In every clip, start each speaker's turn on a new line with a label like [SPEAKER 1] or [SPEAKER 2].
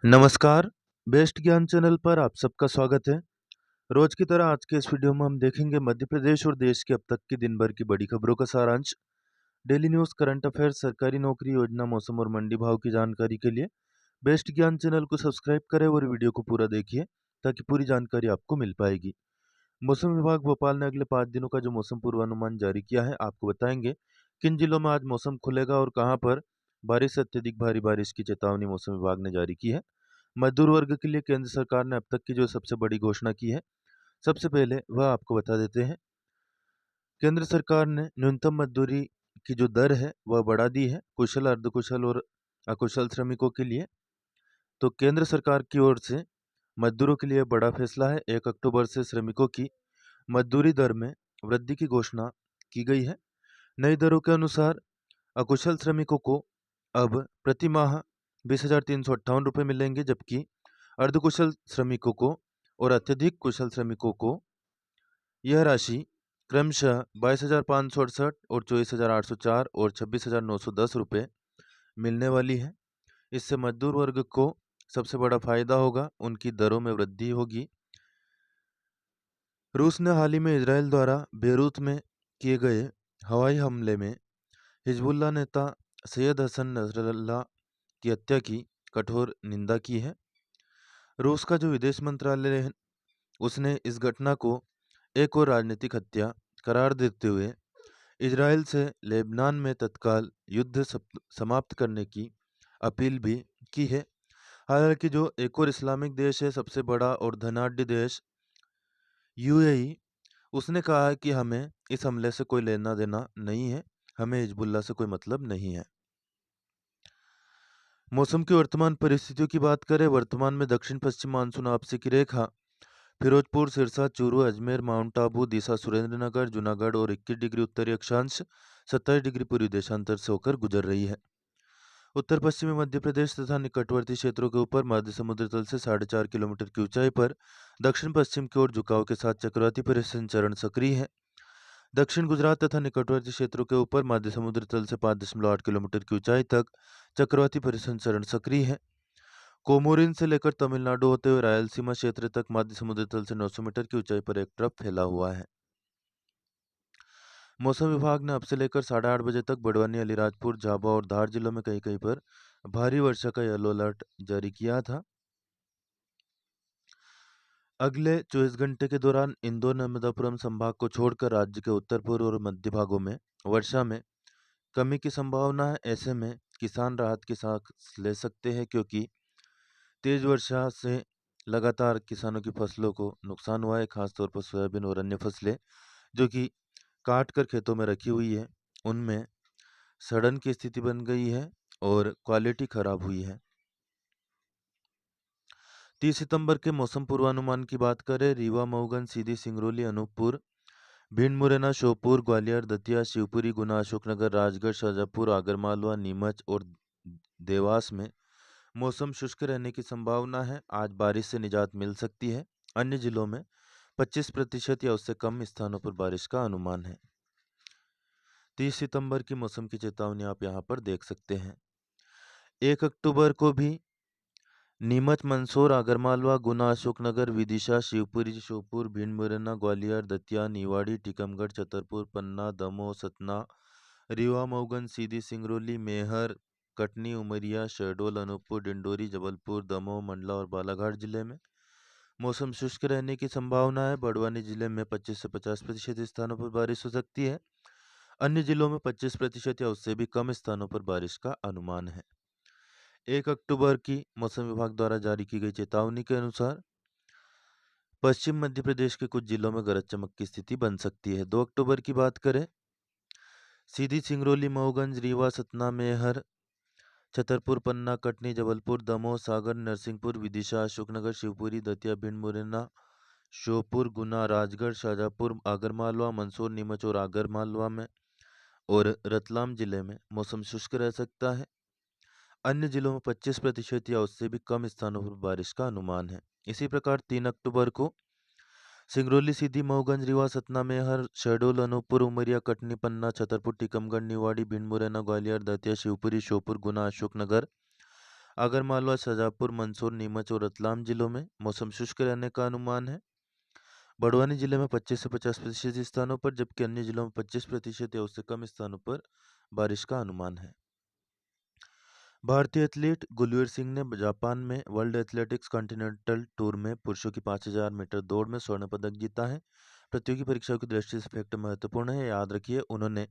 [SPEAKER 1] नमस्कार, बेस्ट ज्ञान चैनल पर आप सबका स्वागत है। रोज की तरह आज के इस वीडियो में हम देखेंगे मध्य प्रदेश और देश के अब तक की दिन भर की बड़ी खबरों का सारांश। डेली न्यूज़, करंट अफेयर्स, सरकारी नौकरी, योजना, मौसम और मंडी भाव की जानकारी के लिए बेस्ट ज्ञान चैनल को सब्सक्राइब करें और वीडियो को पूरा देखिए ताकि पूरी जानकारी आपको मिल पाएगी। मौसम विभाग भोपाल ने अगले 5 दिनों का जो मौसम पूर्वानुमान जारी किया है, आपको बताएंगे किन जिलों में आज मौसम खुलेगा और कहां पर बारिश से अत्यधिक भारी बारिश की चेतावनी मौसम विभाग ने जारी की है। मजदूर वर्ग के लिए केंद्र सरकार ने अब तक की जो सबसे बड़ी घोषणा की है, सबसे पहले वह आपको बता देते हैं। केंद्र सरकार ने न्यूनतम मजदूरी की जो दर है वह बढ़ा दी है कुशल, अर्धकुशल और अकुशल श्रमिकों के लिए। तो केंद्र सरकार की ओर से मजदूरों के लिए बड़ा फैसला है। 1 अक्टूबर से श्रमिकों की मजदूरी दर में वृद्धि की घोषणा की गई है। नई दरों के अनुसार अकुशल श्रमिकों को अब प्रति माह 20,358 रुपये मिलेंगे, जबकि अर्धकुशल श्रमिकों को और अत्यधिक कुशल श्रमिकों को यह राशि क्रमशः 22,568 और 24,804 और 26,910 रुपये मिलने वाली है। इससे मजदूर वर्ग को सबसे बड़ा फायदा होगा, उनकी दरों में वृद्धि होगी। रूस ने हाल ही में इजरायल द्वारा बेरूत में किए गए हवाई हमले में हिजबुल्लाह नेता सैयद हसन नसरल्लाह की हत्या की कठोर निंदा की है। रूस का जो विदेश मंत्रालय है, उसने इस घटना को एक और राजनीतिक हत्या करार देते हुए इजरायल से लेबनान में तत्काल युद्ध समाप्त करने की अपील भी की है। हालांकि जो एक और इस्लामिक देश है, सबसे बड़ा और धनाढ्य देश यूएई, उसने कहा है कि हमें इस हमले से कोई लेना देना नहीं है, हमें हिजबुल्लाह से कोई मतलब नहीं है। मौसम की वर्तमान परिस्थितियों की बात करें, वर्तमान में दक्षिण पश्चिम मानसून आपसी की रेखा फिरोजपुर, सिरसा, चूरू, अजमेर, माउंट आबू, दीसा, सुरेंद्रनगर, जूनागढ़ और 21 डिग्री उत्तरी अक्षांश, 27 डिग्री पूर्वी देशांतर से होकर गुजर रही है। उत्तर पश्चिमी मध्य प्रदेश तथा निकटवर्ती क्षेत्रों के ऊपर मध्य समुद्र तल से 4.5 किलोमीटर की ऊंचाई पर दक्षिण पश्चिम की ओर झुकाव के साथ चक्रवाती परिसंचरण सक्रिय है। दक्षिण गुजरात तथा निकटवर्ती क्षेत्रों के ऊपर मध्य समुद्र तल से 5.8 किलोमीटर की ऊंचाई तक चक्रवाती परिसंचरण सक्रिय है। कोमोरिन से लेकर तमिलनाडु होते हुए रायलसीमा क्षेत्र तक मध्य समुद्र तल से 900 मीटर की ऊंचाई पर एक ट्रफ फैला हुआ है। मौसम विभाग ने अब से लेकर 8:30 बजे तक बड़वानी, अलीराजपुर, झाबुआ और धार जिलों में कहीं कहीं पर भारी वर्षा का येलो अलर्ट जारी किया था। अगले 24 घंटे के दौरान इंदौर, नर्मदापुरम संभाग को छोड़कर राज्य के उत्तर पूर्व और मध्य भागों में वर्षा में कमी की संभावना है। ऐसे में किसान राहत की सांस ले सकते हैं, क्योंकि तेज वर्षा से लगातार किसानों की फसलों को नुकसान हुआ है। खासतौर पर सोयाबीन और अन्य फसलें जो कि काट कर खेतों में रखी हुई है, उनमें सड़न की स्थिति बन गई है और क्वालिटी खराब हुई है। 30 सितंबर के मौसम पूर्वानुमान की बात करें, रीवा, मऊगन, सीधी, सिंगरौली, अनूपपुर, भिंड, मुरैना, श्योपुर, ग्वालियर, दतिया, शिवपुरी, गुना, अशोकनगर, राजगढ़, शाजापुर, आगरमालवा, नीमच और देवास में मौसम शुष्क रहने की संभावना है। आज बारिश से निजात मिल सकती है। अन्य जिलों में 25% या उससे कम स्थानों पर बारिश का अनुमान है। 30 सितंबर की मौसम की चेतावनी आप यहाँ पर देख सकते हैं। 1 अक्टूबर को भी नीमच, मंदसौर, आगरमालवा, गुना, अशोकनगर, विदिशा, शिवपुरी, श्योपुर, भिंड, मुरैना, ग्वालियर, दतिया, निवाड़ी, टीकमगढ़, छतरपुर, पन्ना, दमोह, सतना, रीवा, मऊगन, सीधी, सिंगरौली, मेहर, कटनी, उमरिया, शहडोल, अनूपपुर, डिंडोरी, जबलपुर, दमोह, मंडला और बालाघाट जिले में मौसम शुष्क रहने की संभावना है। बड़वानी जिले में 25 से 50% स्थानों पर बारिश हो सकती है। अन्य जिलों में 25% या उससे भी कम स्थानों पर बारिश का अनुमान है। 1 अक्टूबर की मौसम विभाग द्वारा जारी की गई चेतावनी के अनुसार पश्चिम मध्य प्रदेश के कुछ जिलों में गरज चमक की स्थिति बन सकती है। 2 अक्टूबर की बात करें, सीधी, सिंगरौली, मऊगंज, रीवा, सतना, मेहर, छतरपुर, पन्ना, कटनी, जबलपुर, दमोह, सागर, नरसिंहपुर, विदिशा, अशोकनगर, शिवपुरी, दतिया, भिंड, मुरैना, श्योपुर, गुना, राजगढ़, शाजापुर, आगरमालवा, मंदसौर, नीमच और आगरमालवा में और रतलाम जिले में मौसम शुष्क रह सकता है। अन्य जिलों में 25% या उससे भी कम स्थानों पर बारिश का अनुमान है। इसी प्रकार 3 अक्टूबर को सिंगरौली, सीधी, मऊगंज, रीवा, सतना, मेहर, शहडोल, अनूपपुर, उमरिया, कटनी, पन्ना, छतरपुर, टीकमगढ़, निवाड़ी, भिंड, मुरैना, ग्वालियर, दतिया, शिवपुरी, श्योपुर, गुना, अशोकनगर, आगरमालवा, शाजापुर, मंदसौर, नीमच और रतलाम जिलों में मौसम शुष्क रहने का अनुमान है। बड़वानी जिले में 25 से 50% स्थानों पर, जबकि अन्य जिलों में 25% या उससे कम स्थानों पर बारिश का अनुमान है। भारतीय एथलीट गुलवीर सिंह ने जापान में वर्ल्ड एथलेटिक्स कॉन्टिनेंटल टूर में पुरुषों की 5000 मीटर दौड़ में स्वर्ण पदक जीता है। प्रतियोगी परीक्षाओं की दृष्टि से फैक्ट महत्वपूर्ण है, याद रखिए। उन्होंने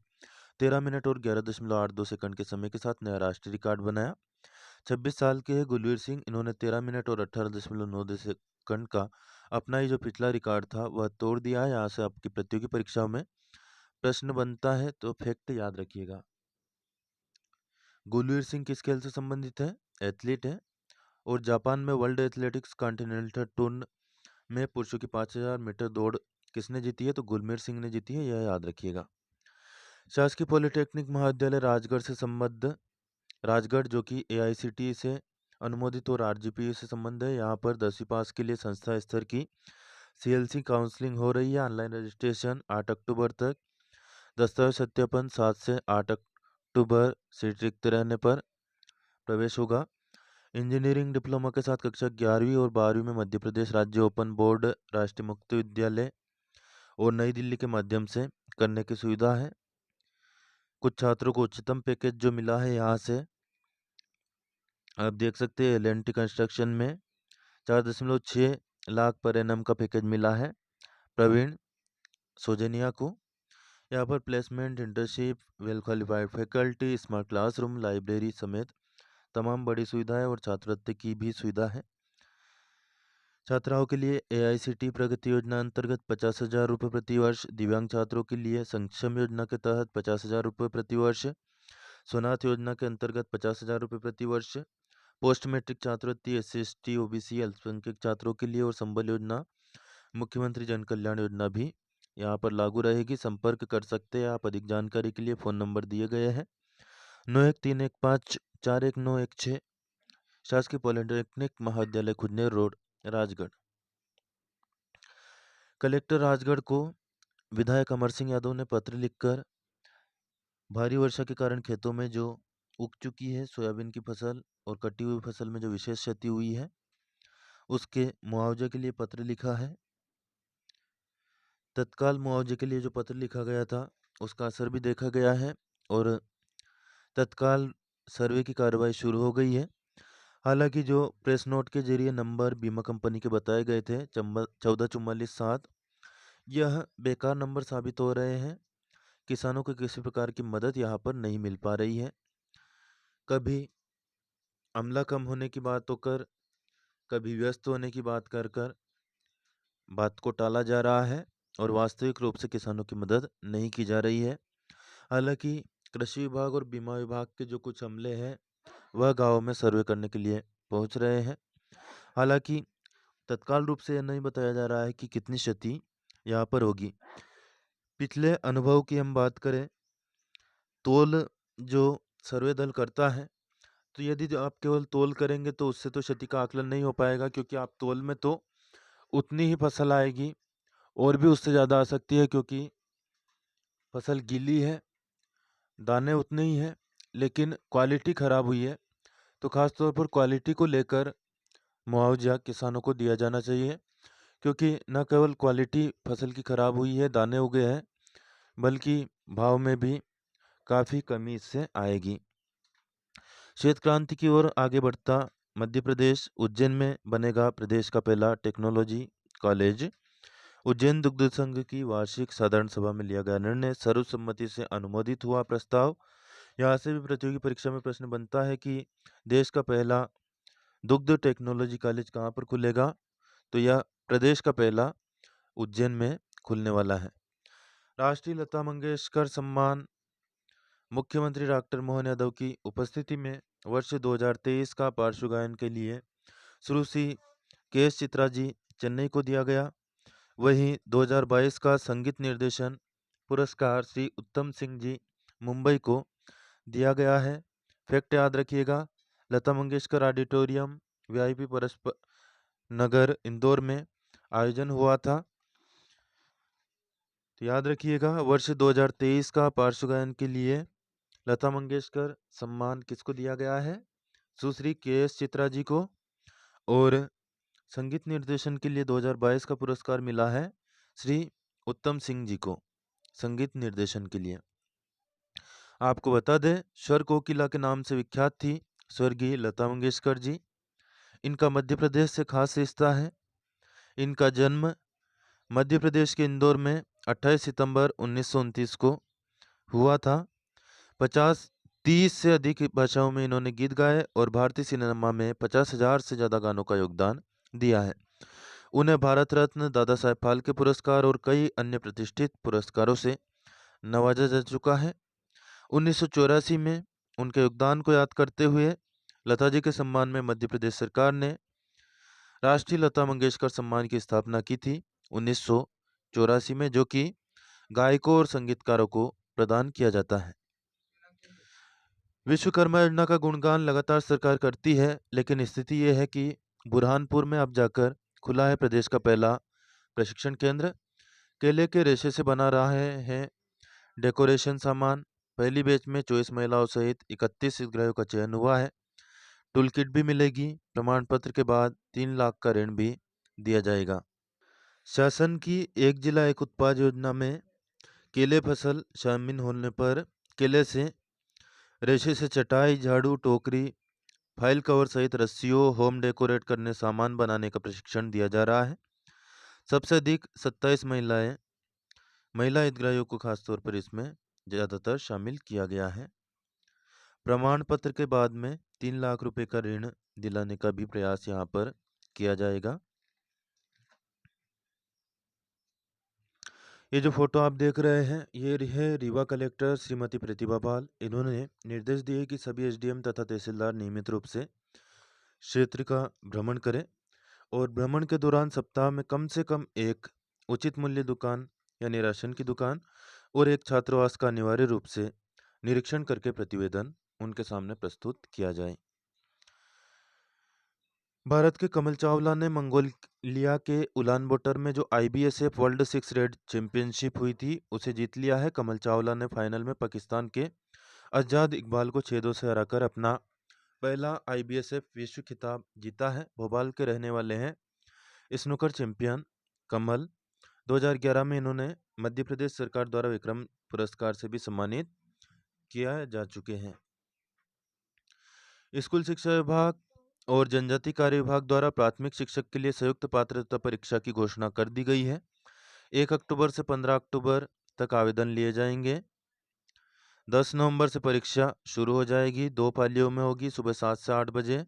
[SPEAKER 1] 13 मिनट और 11.82 सेकंड के समय के साथ नया राष्ट्रीय रिकॉर्ड बनाया। 26 साल के हैं गुलवीर सिंह। इन्होंने 13 मिनट और 18.92 सेकंड का अपना ही जो पिछला रिकॉर्ड था वह तोड़ दिया है। यहाँ से आपकी प्रतियोगी परीक्षाओं में प्रश्न बनता है, तो फैक्ट याद रखिएगा। गुलवीर सिंह किस खेल से संबंधित है? एथलीट है। और जापान में वर्ल्ड एथलेटिक्स कॉन्टिनेंटल टूर में पुरुषों की 5000 मीटर दौड़ किसने जीती है? तो गुलवीर सिंह ने जीती है, यह याद रखिएगा। शासकीय पॉलिटेक्निक महाविद्यालय राजगढ़ से संबद्ध राजगढ़ जो कि AICTE से अनुमोदित और RGPU से संबंध है। यहाँ पर 10वीं पास के लिए संस्था स्तर की CLC काउंसलिंग हो रही है। ऑनलाइन रजिस्ट्रेशन 8 अक्टूबर तक। दस्तावेज सत्यापन 7 से 8 अक्टूबर सीट रिक्त रहने पर प्रवेश होगा। इंजीनियरिंग डिप्लोमा के साथ कक्षा 11वीं और 12वीं में मध्य प्रदेश राज्य ओपन बोर्ड, राष्ट्रीय मुक्त विद्यालय और नई दिल्ली के माध्यम से करने की सुविधा है। कुछ छात्रों को उच्चतम पैकेज जो मिला है, यहाँ से आप देख सकते हैं L&T कंस्ट्रक्शन में 4.6 लाख पर एनम का पैकेज मिला है प्रवीण सोजनिया को। यहाँ पर placement, internship, well qualified faculty, smart classroom, library समेत तमाम बड़ी सुविधाएं और छात्रवृत्ति की भी सुविधा है। छात्राओं के लिए AICTE प्रगति योजना अंतर्गत 50,000 रुपये प्रति वर्ष, दिव्यांग छात्रों के लिए सक्षम योजना के तहत 50,000 रुपये प्रति वर्ष, सोनाथ योजना के अंतर्गत 50,000 रुपये प्रति वर्ष, पोस्ट मैट्रिक छात्रवृत्ति SC ST OBC अल्पसंख्यक छात्रों के लिए और संबल योजना, मुख्यमंत्री जन कल्याण योजना भी यहाँ पर लागू रहेगी। संपर्क कर सकते हैं आप अधिक जानकारी के लिए। फ़ोन नंबर दिए गए हैं 9131541916, शासकीय पॉलिटेक्निक महाविद्यालय खुजनेर रोड, राजगढ़। कलेक्टर राजगढ़ को विधायक अमर सिंह यादव ने पत्र लिखकर भारी वर्षा के कारण खेतों में जो उग चुकी है सोयाबीन की फसल और कटी हुई फसल में जो विशेष क्षति हुई है उसके मुआवजे के लिए पत्र लिखा है। तत्काल मुआवजे के लिए जो पत्र लिखा गया था उसका असर भी देखा गया है और तत्काल सर्वे की कार्रवाई शुरू हो गई है। हालांकि जो प्रेस नोट के जरिए नंबर बीमा कंपनी के बताए गए थे 1444-7, यह बेकार नंबर साबित हो रहे हैं। किसानों को किसी प्रकार की मदद यहाँ पर नहीं मिल पा रही है। कभी अमला कम होने की बात होकर, कभी व्यस्त होने की बात कर कर बात को टाला जा रहा है और वास्तविक रूप से किसानों की मदद नहीं की जा रही है। हालांकि कृषि विभाग और बीमा विभाग के जो कुछ अमले हैं वह गाँव में सर्वे करने के लिए पहुंच रहे हैं। हालांकि तत्काल रूप से यह नहीं बताया जा रहा है कि कितनी क्षति यहाँ पर होगी। पिछले अनुभव की हम बात करें, तोल जो सर्वे दल करता है, तो यदि जो आप केवल तोल करेंगे तो उससे तो क्षति का आकलन नहीं हो पाएगा, क्योंकि आप तोल में तो उतनी ही फसल आएगी और भी उससे ज़्यादा आ सकती है, क्योंकि फसल गीली है, दाने उतने ही हैं, लेकिन क्वालिटी ख़राब हुई है। तो ख़ास तौर पर क्वालिटी को लेकर मुआवजा किसानों को दिया जाना चाहिए, क्योंकि न केवल क्वालिटी फसल की ख़राब हुई है, दाने उगे हैं, बल्कि भाव में भी काफ़ी कमी इससे आएगी। श्वेत क्रांति की ओर आगे बढ़ता मध्य प्रदेश, उज्जैन में बनेगा प्रदेश का पहला टेक्नोलॉजी कॉलेज। उज्जैन दुग्ध संघ की वार्षिक साधारण सभा में लिया गया निर्णय, सर्वसम्मति से अनुमोदित हुआ प्रस्ताव। यहाँ से भी प्रतियोगी परीक्षा में प्रश्न बनता है कि देश का पहला दुग्ध टेक्नोलॉजी कॉलेज कहाँ पर खुलेगा? तो यह प्रदेश का पहला उज्जैन में खुलने वाला है। राष्ट्रीय लता मंगेशकर सम्मान मुख्यमंत्री डॉक्टर मोहन यादव की उपस्थिति में वर्ष 2023 का पार्श्व गायन के लिए श्री केएस चित्रा जी चेन्नई को दिया गया। वहीं 2022 का संगीत निर्देशन पुरस्कार श्री उत्तम सिंह जी मुंबई को दिया गया है। फैक्ट याद रखिएगा, लता मंगेशकर ऑडिटोरियम VIP परस्पर नगर इंदौर में आयोजन हुआ था। तो याद रखिएगा, वर्ष 2023 का पार्श्व गायन के लिए लता मंगेशकर सम्मान किसको दिया गया है? सुश्री के.एस. चित्रा जी को। और संगीत निर्देशन के लिए 2022 का पुरस्कार मिला है श्री उत्तम सिंह जी को, संगीत निर्देशन के लिए। आपको बता दें, स्वर कोकिला के नाम से विख्यात थी स्वर्गीय लता मंगेशकर जी। इनका मध्य प्रदेश से खास रिश्ता है। इनका जन्म मध्य प्रदेश के इंदौर में 28 सितंबर 1929 को हुआ था। 30 से अधिक भाषाओं में इन्होंने गीत गाए और भारतीय सिनेमा में 50,000 से ज़्यादा गानों का योगदान दिया है। उन्हें भारत रत्न, दादा साहेब फाल्के पुरस्कार और कई अन्य प्रतिष्ठित पुरस्कारों से नवाजा जा चुका है। 1984 में उनके योगदान को याद करते हुए लता जी के सम्मान में मध्य प्रदेश सरकार ने राष्ट्रीय लता मंगेशकर सम्मान की स्थापना की थी 1984 में, जो कि गायकों और संगीतकारों को प्रदान किया जाता है। विश्वकर्मा योजना का गुणगान लगातार सरकार करती है, लेकिन स्थिति ये है कि बुरहानपुर में अब जाकर खुला है प्रदेश का पहला प्रशिक्षण केंद्र। केले के रेशे से बना रहा है डेकोरेशन सामान। पहली बैच में 24 महिलाओं सहित 31 हितग्राहियों का चयन हुआ है। टूल किट भी मिलेगी। प्रमाण पत्र के बाद 3 लाख का ऋण भी दिया जाएगा। शासन की एक जिला एक उत्पाद योजना में केले फसल शामिल होने पर केले से रेशे से चटाई, झाड़ू, टोकरी, फाइल कवर सहित रस्सियों, होम डेकोरेट करने सामान बनाने का प्रशिक्षण दिया जा रहा है। सबसे अधिक 27 महिला हितग्राहियों को खासतौर पर इसमें ज़्यादातर शामिल किया गया है। प्रमाण पत्र के बाद में 3 लाख रुपए का ऋण दिलाने का भी प्रयास यहाँ पर किया जाएगा। ये जो फोटो आप देख रहे हैं, ये है रीवा कलेक्टर श्रीमती प्रतिभा पाल। इन्होंने निर्देश दिए कि सभी एसडीएम तथा तहसीलदार नियमित रूप से क्षेत्र का भ्रमण करें और भ्रमण के दौरान सप्ताह में कम से कम एक उचित मूल्य दुकान यानी राशन की दुकान और एक छात्रावास का अनिवार्य रूप से निरीक्षण करके प्रतिवेदन उनके सामने प्रस्तुत किया जाए। भारत के कमल चावला ने मंगोलिया के उलान बटर में जो IBSF वर्ल्ड 6 रेड चैंपियनशिप हुई थी उसे जीत लिया है। कमल चावला ने फाइनल में पाकिस्तान के अजाद इकबाल को 6-2 से हराकर अपना पहला IBSF विश्व खिताब जीता है। भोपाल के रहने वाले हैं स्नूकर चैंपियन कमल। 2011 में इन्होंने मध्य प्रदेश सरकार द्वारा विक्रम पुरस्कार से भी सम्मानित किया जा चुके हैं। स्कूल शिक्षा विभाग और जनजाति कार्य विभाग द्वारा प्राथमिक शिक्षक के लिए संयुक्त पात्रता परीक्षा की घोषणा कर दी गई है। 1 अक्टूबर से 15 अक्टूबर तक आवेदन लिए जाएंगे। 10 नवंबर से परीक्षा शुरू हो जाएगी। 2 पालियों में होगी, सुबह 7 से 8 बजे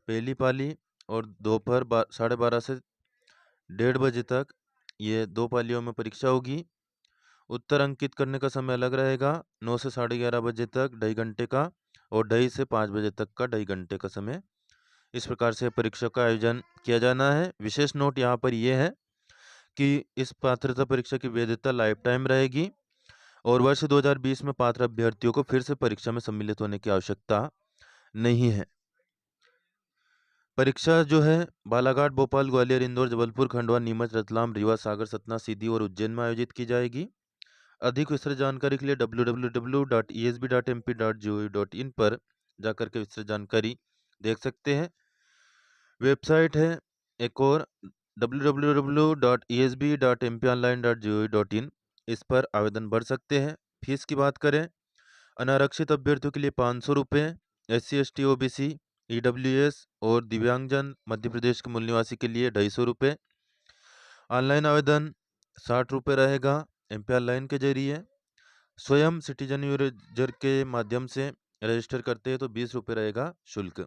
[SPEAKER 1] पहली पाली और दोपहर 12:30 से 1:30 बजे तक ये 2 पालियों में परीक्षा होगी। उत्तर अंकित करने का समय अलग रहेगा, 9 से 11:30 बजे तक 2.5 घंटे का और 2:30 से 5 बजे तक का 2.5 घंटे का समय। इस प्रकार से परीक्षा का आयोजन किया जाना है। विशेष नोट यहाँ पर यह है कि इस पात्रता परीक्षा की वैधता लाइफ टाइम रहेगी और वर्ष 2020 में पात्र अभ्यर्थियों को फिर से परीक्षा में सम्मिलित होने की आवश्यकता नहीं है। परीक्षा जो है बालाघाट, भोपाल, ग्वालियर, इंदौर, जबलपुर, खंडवा, नीमच, रतलाम, रीवा, सागर, सतना, सीधी और उज्जैन में आयोजित की जाएगी। अधिक विस्तृत जानकारी के लिए www.esb.mp.gov.in पर जाकर के विस्तृत जानकारी देख सकते हैं। वेबसाइट है एक और www.esb.mponline.gov.in, इस पर आवेदन भर सकते हैं। फीस की बात करें, अनारक्षित अभ्यर्थियों के लिए 500 रुपये, SC, ST, OBC, EWS और दिव्यांगजन मध्य प्रदेश के मूल निवासी के लिए 250 रुपये। ऑनलाइन आवेदन 60 रुपये रहेगा एमपी ऑनलाइन के जरिए। स्वयं सिटीजन यूजर के माध्यम से रजिस्टर करते हैं तो 20 रुपये रहेगा शुल्क।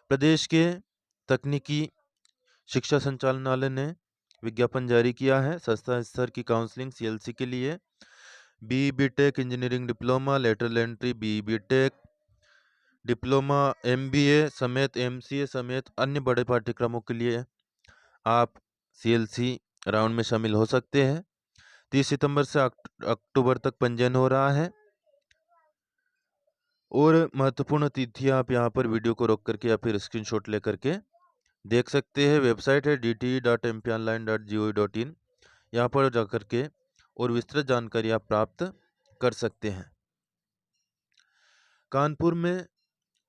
[SPEAKER 1] प्रदेश के तकनीकी शिक्षा संचालनालय ने विज्ञापन जारी किया है संस्था स्तर की काउंसलिंग CLC के लिए। BE-BTech engineering diploma, lateral entry, BE-BTech diploma, MBA समेत MCA समेत अन्य बड़े पाठ्यक्रमों के लिए आप CLC राउंड में शामिल हो सकते हैं। 30 सितंबर से अक्टूबर तक पंजीयन हो रहा है। और महत्वपूर्ण तिथि आप यहाँ पर वीडियो को रोक करके या फिर स्क्रीनशॉट लेकर के देख सकते हैं। वेबसाइट है dt.mponline.gov.in, यहाँ पर जाकर के और विस्तृत जानकारी आप प्राप्त कर सकते हैं। कानपुर में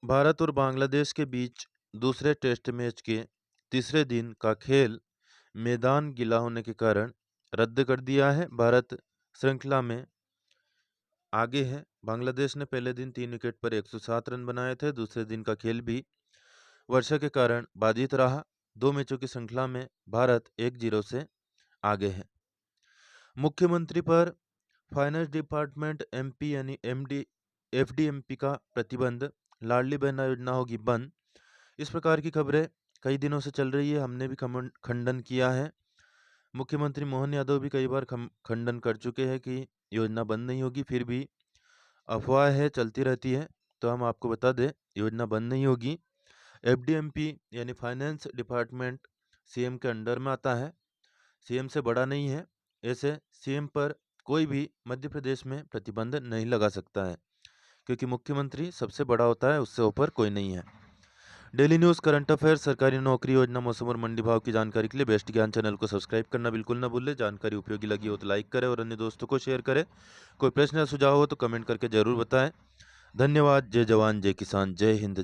[SPEAKER 1] भारत और बांग्लादेश के बीच दूसरे टेस्ट मैच के तीसरे दिन का खेल मैदान गीला होने के कारण रद्द कर दिया है। भारत श्रृंखला में आगे है। बांग्लादेश ने पहले दिन 3 विकेट पर 107 रन बनाए थे। दूसरे दिन का खेल भी वर्षा के कारण बाधित रहा। 2 मैचों की श्रृंखला में भारत 1-0 से आगे है। मुख्यमंत्री पर फाइनेंस डिपार्टमेंट एमपी यानी एमडी एफडीएमपी का प्रतिबंध, लाडली बहना योजना होगी बंद। इस प्रकार की खबरें कई दिनों से चल रही है। हमने भी खंडन किया है। मुख्यमंत्री मोहन यादव भी कई बार खंडन कर चुके हैं कि योजना बंद नहीं होगी, फिर भी अफवाह है, चलती रहती है। तो हम आपको बता दें, योजना बंद नहीं होगी। एफडीएमपी यानी फाइनेंस डिपार्टमेंट सीएम के अंडर में आता है, सीएम से बड़ा नहीं है। ऐसे सीएम पर कोई भी मध्य प्रदेश में प्रतिबंध नहीं लगा सकता है, क्योंकि मुख्यमंत्री सबसे बड़ा होता है, उससे ऊपर कोई नहीं है। डेली न्यूज़, करंट अफेयर, सरकारी नौकरी, योजना, मौसम और मंडी भाव की जानकारी के लिए बेस्ट ज्ञान चैनल को सब्सक्राइब करना बिल्कुल ना भूलें। जानकारी उपयोगी लगी हो तो लाइक करें और अन्य दोस्तों को शेयर करें। कोई प्रश्न या सुझाव हो तो कमेंट करके जरूर बताएं। धन्यवाद। जय जवान, जय किसान, जय हिंद।